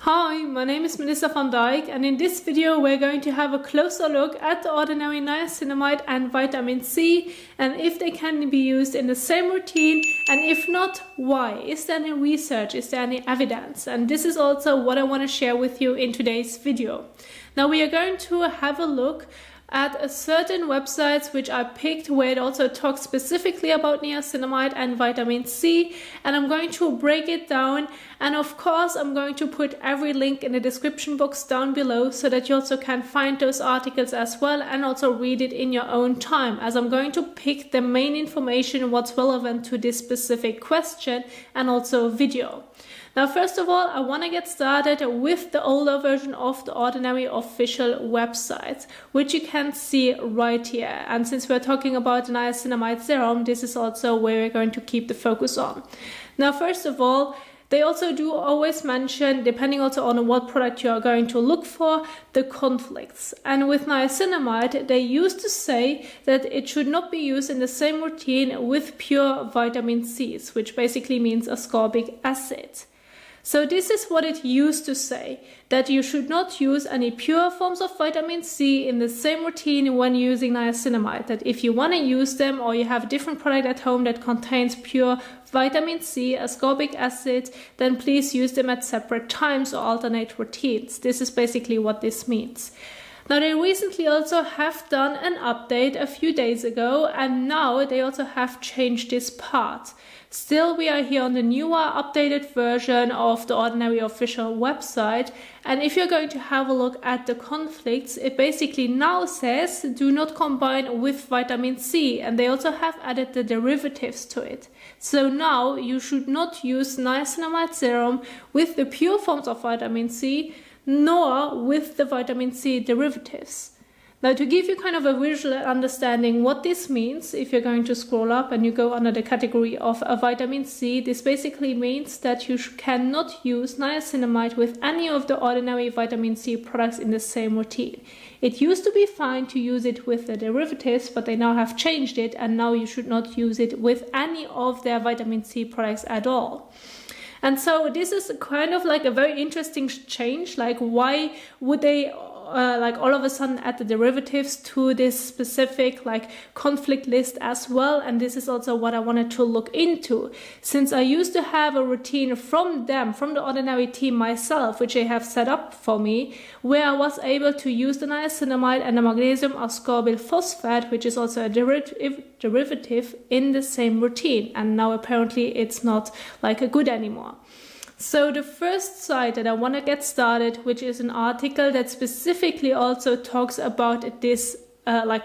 Hi, my name is Melissa van Dijk, and in this video we're going to have a closer look at the ordinary niacinamide and vitamin C and if they can be used in the same routine, and if not, why. Is there any research? Is there any evidence? And this is also what I want to share with you in today's video. Now we are going to have a look at certain websites which I picked where it also talks specifically about niacinamide and vitamin C, and I'm going to break it down, and of course I'm going to put every link in the description box down below so that you also can find those articles as well and also read it in your own time, as I'm going to pick the main information what's relevant to this specific question and also video. Now, first of all, I want to get started with the older version of the Ordinary official website, which you can see right here. And since we're talking about the niacinamide serum, this is also where we're going to keep the focus on. Now, first of all, they also do always mention, depending also on what product you are going to look for, the conflicts. And with niacinamide, they used to say that it should not be used in the same routine with pure vitamin C's, which basically means ascorbic acid. So this is what it used to say, that you should not use any pure forms of vitamin C in the same routine when using niacinamide. That if you want to use them or you have a different product at home that contains pure vitamin C, ascorbic acid, then please use them at separate times or alternate routines. This is basically what this means. Now they recently also have done an update a few days ago, and now they also have changed this part. Still, we are here on the newer updated version of the Ordinary official website, and if you're going to have a look at the conflicts, it basically now says do not combine with vitamin C, and they also have added the derivatives to it. So now you should not use niacinamide serum with the pure forms of vitamin C, nor with the vitamin C derivatives. Now, to give you kind of a visual understanding what this means, if you're going to scroll up and you go under the category of a vitamin C, this basically means that you cannot use niacinamide with any of the ordinary vitamin C products in the same routine. It used to be fine to use it with the derivatives, but they now have changed it, and now you should not use it with any of their vitamin C products at all. And so this is kind of like a very interesting change. Like, why would they like all of a sudden add the derivatives to this specific like conflict list as well? And this is also what I wanted to look into, since I used to have a routine from the Ordinary team myself, which they have set up for me, where I was able to use the niacinamide and the magnesium ascorbyl phosphate, which is also a derivative, in the same routine, and now apparently it's not like good anymore. So the first site that I want to get started, which is an article that specifically also talks about this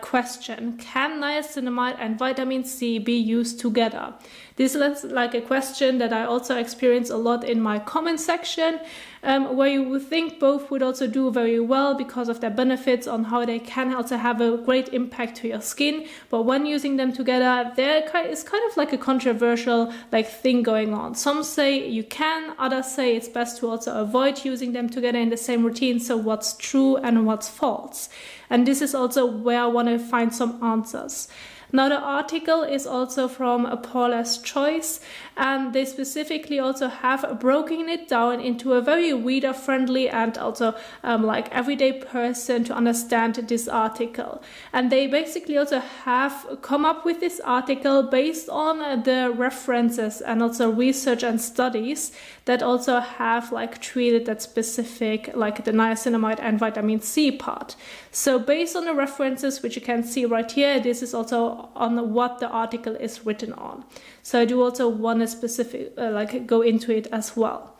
question: can niacinamide and vitamin C be used together? This is like a question that I also experience a lot in my comment section, where you would think both would also do very well because of their benefits on how they can also have a great impact to your skin. But when using them together, there is kind of like a controversial thing going on. Some say you can, others say it's best to also avoid using them together in the same routine. So what's true and what's false? And this is also where I want to find some answers. Now, the article is also from Paula's Choice, and they specifically also have broken it down into a very reader-friendly and also everyday person to understand this article. And they basically also have come up with this article based on the references and also research and studies that also have treated that specific the niacinamide and vitamin C part. So based on the references, which you can see right here, this is also on what the article is written on. So I do also want to specific go into it as well.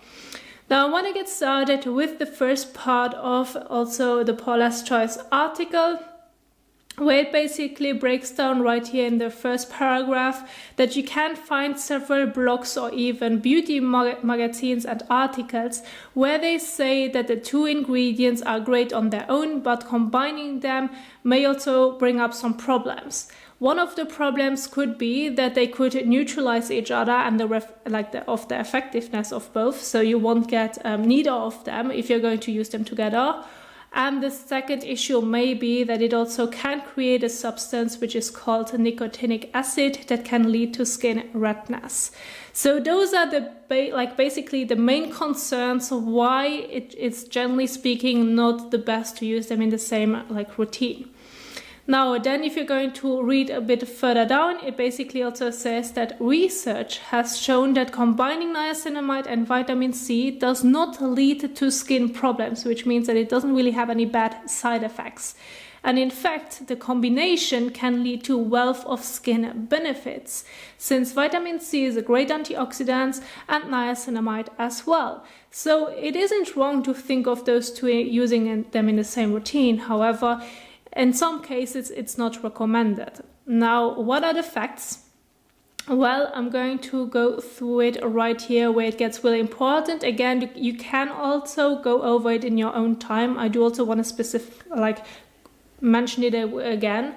Now I want to get started with the first part of also the Paula's Choice article, where it basically breaks down right here in the first paragraph that you can find several blogs or even beauty magazines and articles where they say that the two ingredients are great on their own, but combining them may also bring up some problems. One of the problems could be that they could neutralize each other and the effectiveness of both, so you won't get neither of them if you're going to use them together. And the second issue may be that it also can create a substance which is called nicotinic acid that can lead to skin redness. So those are the basically the main concerns of why it's generally speaking not the best to use them in the same routine. Now, then if you're going to read a bit further down, it basically also says that research has shown that combining niacinamide and vitamin C does not lead to skin problems, which means that it doesn't really have any bad side effects. And in fact, the combination can lead to a wealth of skin benefits, since vitamin C is a great antioxidant and niacinamide as well. So it isn't wrong to think of those two using them in the same routine. However, in some cases, it's not recommended. Now, what are the facts? Well, I'm going to go through it right here where it gets really important. Again, you can also go over it in your own time. I do also want to mention it again.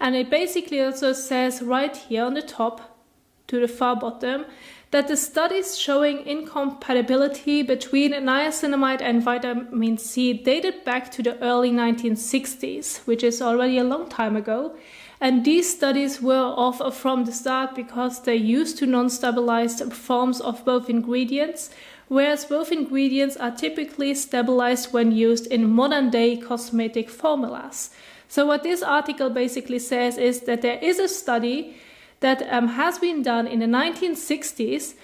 And it basically also says right here on the top to the far bottom that the studies showing incompatibility between niacinamide and vitamin C dated back to the early 1960s, which is already a long time ago. And these studies were off from the start because they used to non-stabilized forms of both ingredients, whereas both ingredients are typically stabilized when used in modern-day cosmetic formulas. So what this article basically says is that there is a study that has been done in the 1960s,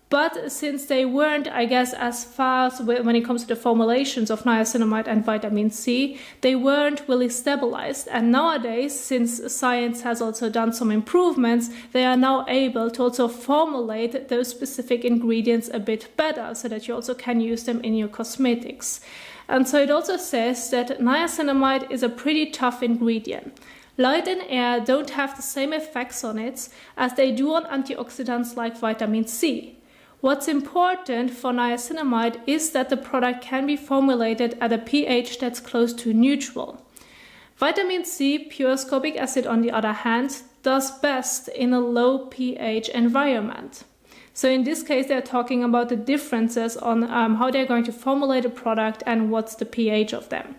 but since they weren't, I guess, as fast when it comes to the formulations of niacinamide and vitamin C, they weren't really stabilized. And nowadays, since science has also done some improvements, they are now able to also formulate those specific ingredients a bit better so that you also can use them in your cosmetics. And so it also says that niacinamide is a pretty tough ingredient. Light and air don't have the same effects on it as they do on antioxidants like vitamin C. What's important for niacinamide is that the product can be formulated at a pH that's close to neutral. Vitamin C, pure ascorbic acid, on the other hand, does best in a low pH environment. So in this case, they're talking about the differences on how they're going to formulate a product and what's the pH of them.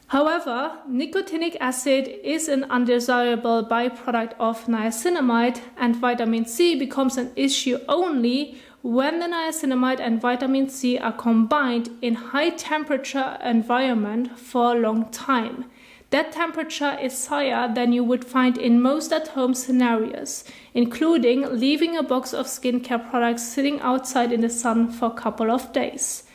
However, nicotinic acid is an undesirable byproduct of niacinamide, and vitamin C becomes an issue only when the niacinamide and vitamin C are combined in high temperature environment for a long time. That temperature is higher than you would find in most at-home scenarios, including leaving a box of skincare products sitting outside in the sun for a couple of days.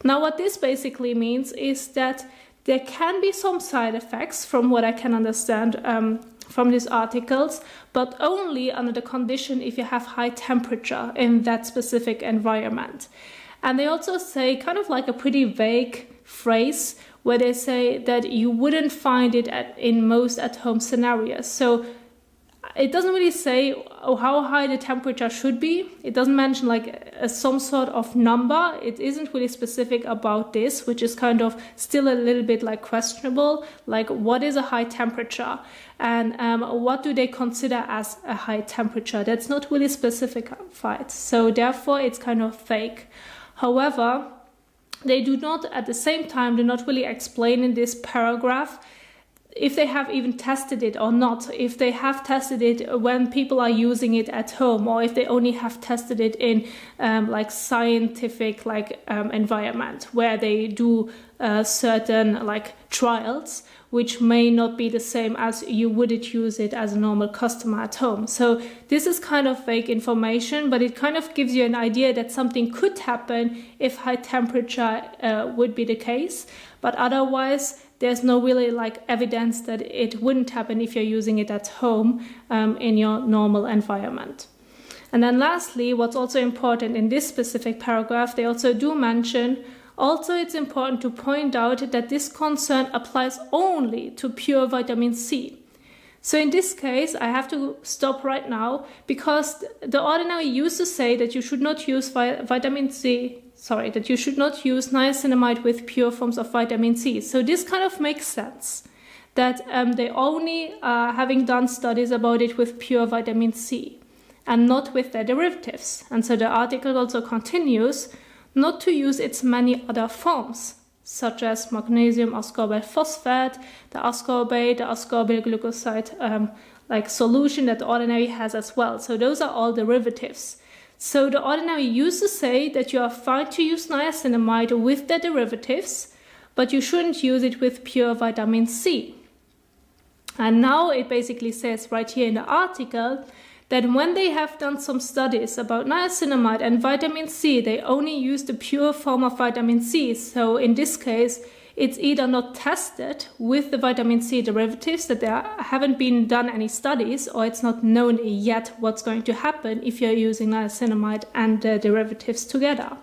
Now, what this basically means is that there can be some side effects from what I can understand from these articles, but only under the condition if you have high temperature in that specific environment. And they also say kind of like a pretty vague phrase where they say that you wouldn't find it in most at-home scenarios. So it doesn't really say how high the temperature should be. It doesn't mention some sort of number. It isn't really specific about this, which is kind of still a little bit questionable. What is a high temperature? And what do they consider as a high temperature? That's not really specified. So therefore, it's kind of vague. However, they do not, at the same time, do not really explain in this paragraph if they have even tested it or not, if they have tested it when people are using it at home, or if they only have tested it in scientific environment where they do certain trials, which may not be the same as you would use it as a normal customer at home. So this is kind of vague information, but it kind of gives you an idea that something could happen if high temperature would be the case, but otherwise there's no really evidence that it wouldn't happen if you're using it at home in your normal environment. And then lastly, what's also important in this specific paragraph, they also do mention, also it's important to point out that this concern applies only to pure vitamin C. So in this case, I have to stop right now because the Ordinary used to say that you should not use that you should not use niacinamide with pure forms of vitamin C. So this kind of makes sense, that they only are having done studies about it with pure vitamin C and not with their derivatives. And so the article also continues not to use its many other forms. such as magnesium ascorbate phosphate, the ascorbate, the ascorbyl glucoside like solution that the Ordinary has as well. So those are all derivatives. So the Ordinary used to say that you are fine to use niacinamide with the derivatives, but you shouldn't use it with pure vitamin C. And now it basically says right here in the article that when they have done some studies about niacinamide and vitamin C, they only use the pure form of vitamin C. So in this case, it's either not tested with the vitamin C derivatives, that there haven't been done any studies, or it's not known yet what's going to happen if you're using niacinamide and the derivatives together.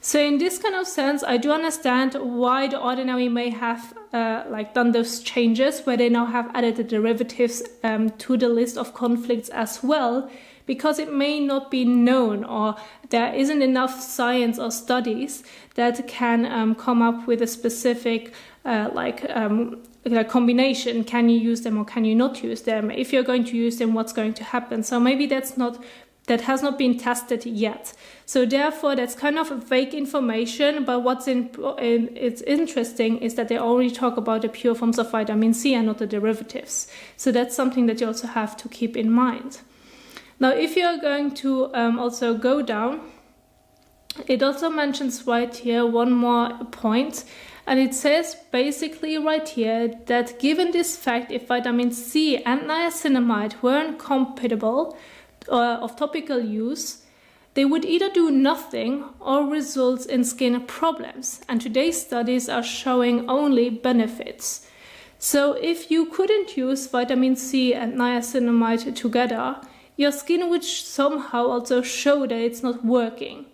So in this kind of sense, I do understand why the Ordinary may have done those changes where they now have added the derivatives to the list of conflicts as well, because it may not be known, or there isn't enough science or studies that can come up with a specific combination. Can you use them or can you not use them? If you're going to use them, what's going to happen? So maybe that has not been tested yet. So therefore, that's kind of vague information, but it's interesting is that they already talk about the pure forms of vitamin C and not the derivatives. So that's something that you also have to keep in mind. Now, if you're going to also go down, it also mentions right here one more point, and it says basically right here that given this fact, if vitamin C and niacinamide weren't compatible of topical use, they would either do nothing or result in skin problems. And today's studies are showing only benefits. So if you couldn't use vitamin C and niacinamide together, your skin would somehow also show that it's not working.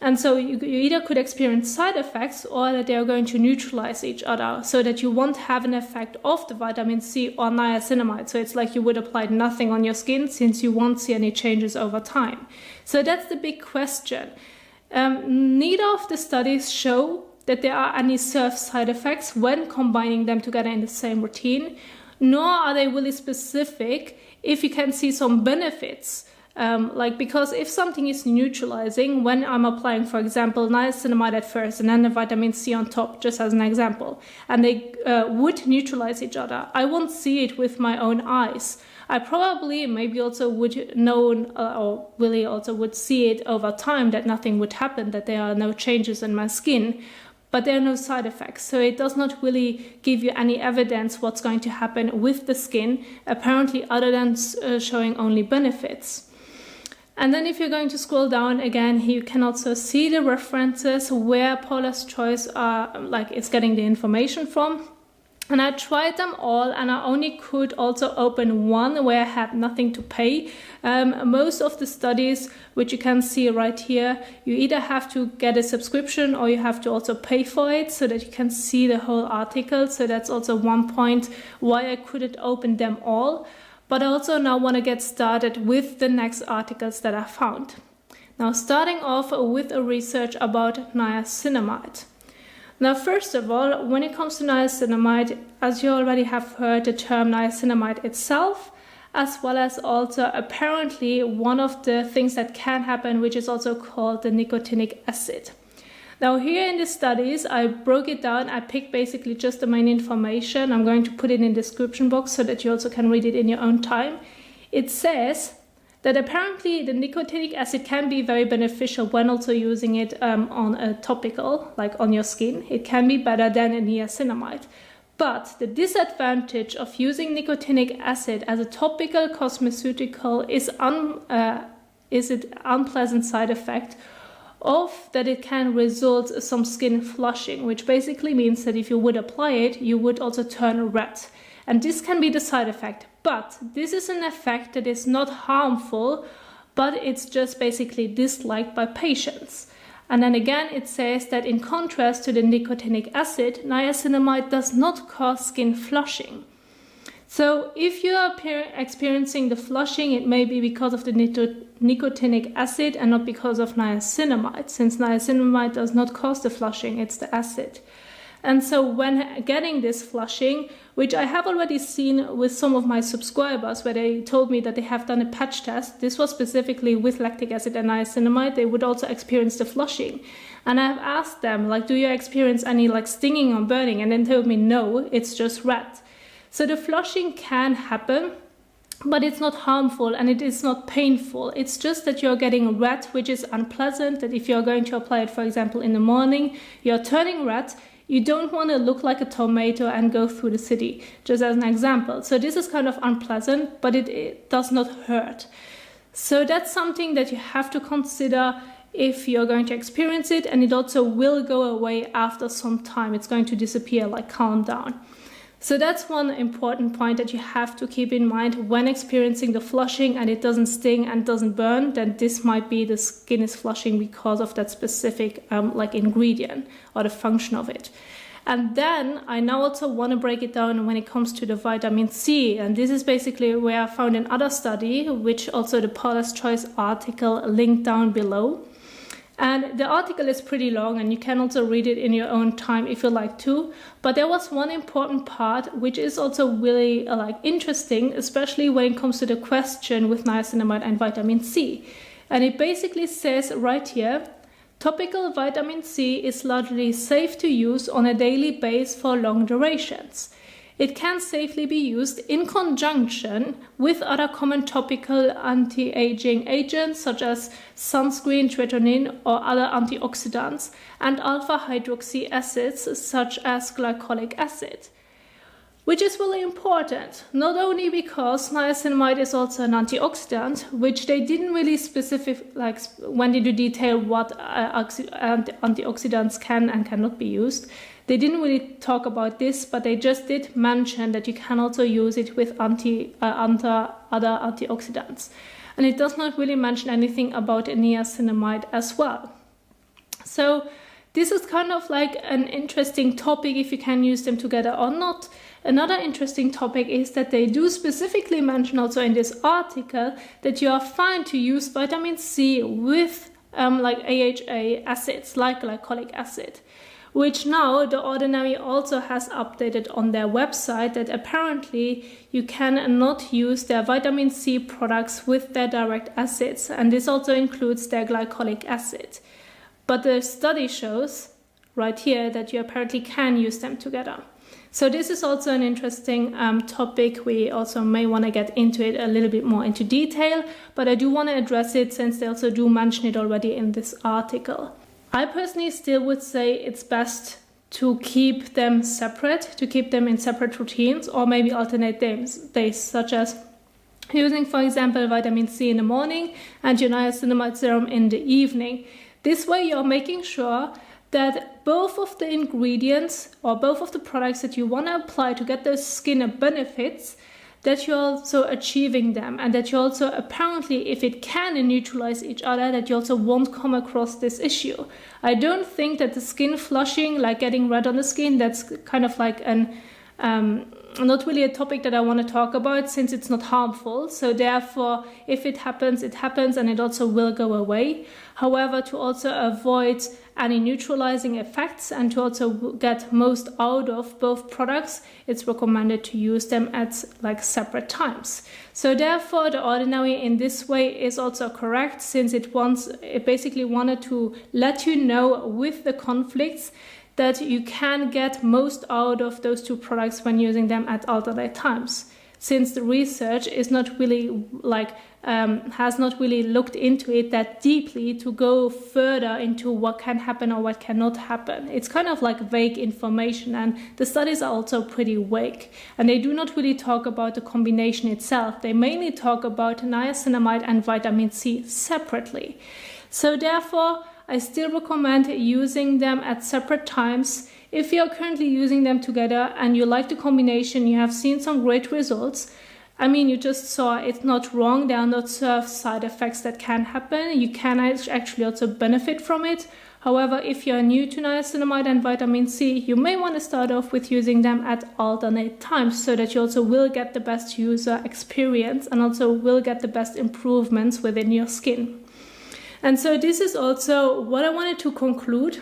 And so you either could experience side effects or that they are going to neutralize each other, so that you won't have an effect of the vitamin C or niacinamide. So it's like you would apply nothing on your skin, since you won't see any changes over time. So that's the big question. Neither of the studies show that there are any served side effects when combining them together in the same routine, nor are they really specific if you can see some benefits. Because if something is neutralizing, when I'm applying, for example, niacinamide at first and then the vitamin C on top, just as an example, and they would neutralize each other, I won't see it with my own eyes. I probably maybe also would know, or really also would see it over time, that nothing would happen, that there are no changes in my skin, but there are no side effects. So it does not really give you any evidence what's going to happen with the skin, apparently, other than showing only benefits. And then if you're going to scroll down again, you can also see the references where Paula's Choice is getting the information from. And I tried them all, and I only could also open one where I had nothing to pay. Most of the studies, which you can see right here, you either have to get a subscription or you have to also pay for it so that you can see the whole article. So that's also one point why I couldn't open them all. But I also now want to get started with the next articles that I found. Now, starting off with a research about niacinamide. Now, first of all, when it comes to niacinamide, as you already have heard the term niacinamide itself, as well as also apparently one of the things that can happen, which is also called the nicotinic acid. Now here in the studies, I broke it down. I picked basically just the main information. I'm going to put it in the description box so that you also can read it in your own time. It says that apparently the nicotinic acid can be very beneficial when also using it on a topical, like on your skin. It can be better than a niacinamide. But the disadvantage of using nicotinic acid as a topical cosmeceutical is an unpleasant side effect of that it can result in some skin flushing, which basically means that if you would apply it, you would also turn red. And this can be the side effect. But this is an effect that is not harmful, but it's just basically disliked by patients. And then again, it says that in contrast to the nicotinic acid, niacinamide does not cause skin flushing. So if you are experiencing the flushing, it may be because of the nicotinic acid and not because of niacinamide, since niacinamide does not cause the flushing, it's the acid. And so when getting this flushing, which I have already seen with some of my subscribers where they told me that they have done a patch test, this was specifically with lactic acid and niacinamide, they would also experience the flushing. And I've asked them, like, do you experience any like stinging or burning? And then told me, no, it's just red. So the flushing can happen, but it's not harmful and it is not painful. It's just that you're getting red, which is unpleasant, that if you're going to apply it, for example, in the morning, you're turning red. You don't want to look like a tomato and go through the city, just as an example. So this is kind of unpleasant, but it does not hurt. So that's something that you have to consider if you're going to experience it, and it also will go away after some time. It's going to disappear, like calm down. So that's one important point that you have to keep in mind when experiencing the flushing and it doesn't sting and doesn't burn, then this might be the skin is flushing because of that specific like ingredient or the function of it. And then I now also want to break it down when it comes to the vitamin C. And this is basically where I found another study, which also the Paula's Choice article linked down below. And the article is pretty long, and you can also read it in your own time if you like to. But there was one important part which is also really interesting, especially when it comes to the question with niacinamide and vitamin C. And it basically says right here, topical vitamin C is largely safe to use on a daily basis for long durations. It can safely be used in conjunction with other common topical anti-aging agents such as sunscreen, tretinoin, or other antioxidants, and alpha-hydroxy acids such as glycolic acid. Which is really important, not only because niacinamide is also an antioxidant, which they didn't really when they do detail what antioxidants can and cannot be used. They didn't really talk about this, but they just did mention that you can also use it with other antioxidants. And it does not really mention anything about niacinamide as well. So this is kind of like an interesting topic if you can use them together or not. Another interesting topic is that they do specifically mention also in this article that you are fine to use vitamin C with AHA acids like glycolic acid, which now the Ordinary also has updated on their website that apparently you cannot use their vitamin C products with their direct acids, and this also includes their glycolic acid. But the study shows right here that you apparently can use them together. So this is also an interesting topic. We also may want to get into it a little bit more into detail, but I do want to address it since they also do mention it already in this article. I personally still would say it's best to keep them separate, to keep them in separate routines, or maybe alternate days, such as using, for example, vitamin C in the morning and your niacinamide serum in the evening. This way you're making sure that both of the ingredients or both of the products that you want to apply to get those skin benefits, that you're also achieving them, and that you also apparently, if it can neutralize each other, that you also won't come across this issue. I don't think that the skin flushing, like getting red on the skin, that's kind of like not really a topic that I want to talk about since it's not harmful. So therefore, if it happens, it happens, and it also will go away. However, to also avoid any neutralizing effects and to also get most out of both products, it's recommended to use them at separate times. So therefore, the Ordinary in this way is also correct, since it basically wanted to let you know with the conflicts that you can get most out of those two products when using them at alternate times, since the research is not really has not really looked into it that deeply to go further into what can happen or what cannot happen. It's kind of like vague information, and the studies are also pretty vague, and they do not really talk about the combination itself. They mainly talk about niacinamide and vitamin C separately. So therefore, I still recommend using them at separate times. If you're currently using them together and you like the combination, you have seen some great results. I mean, you just saw it's not wrong. There are not side effects that can happen. You can actually also benefit from it. However, if you're new to niacinamide and vitamin C, you may want to start off with using them at alternate times so that you also will get the best user experience and also will get the best improvements within your skin. And so this is also what I wanted to conclude.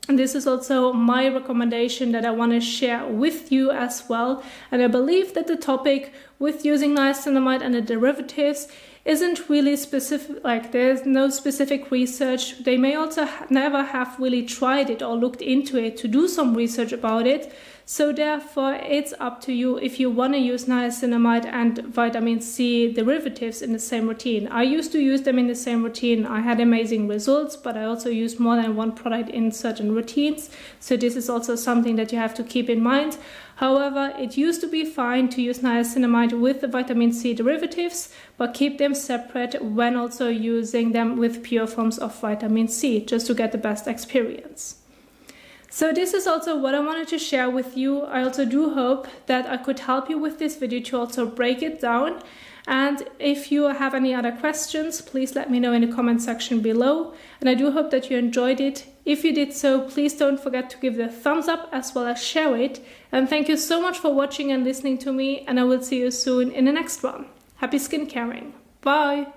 And this is also my recommendation that I want to share with you as well. And I believe that the topic with using niacinamide and the derivatives isn't really specific, like there's no specific research. They may also never have really tried it or looked into it to do some research about it. So therefore, it's up to you if you want to use niacinamide and vitamin C derivatives in the same routine. I used to use them in the same routine. I had amazing results, but I also used more than one product in certain routines. So this is also something that you have to keep in mind. However, it used to be fine to use niacinamide with the vitamin C derivatives, but keep them separate when also using them with pure forms of vitamin C, just to get the best experience. So this is also what I wanted to share with you. I also do hope that I could help you with this video to also break it down. And if you have any other questions, please let me know in the comment section below. And I do hope that you enjoyed it. If you did so, please don't forget to give it a thumbs up as well as share it. And thank you so much for watching and listening to me. And I will see you soon in the next one. Happy skin caring. Bye.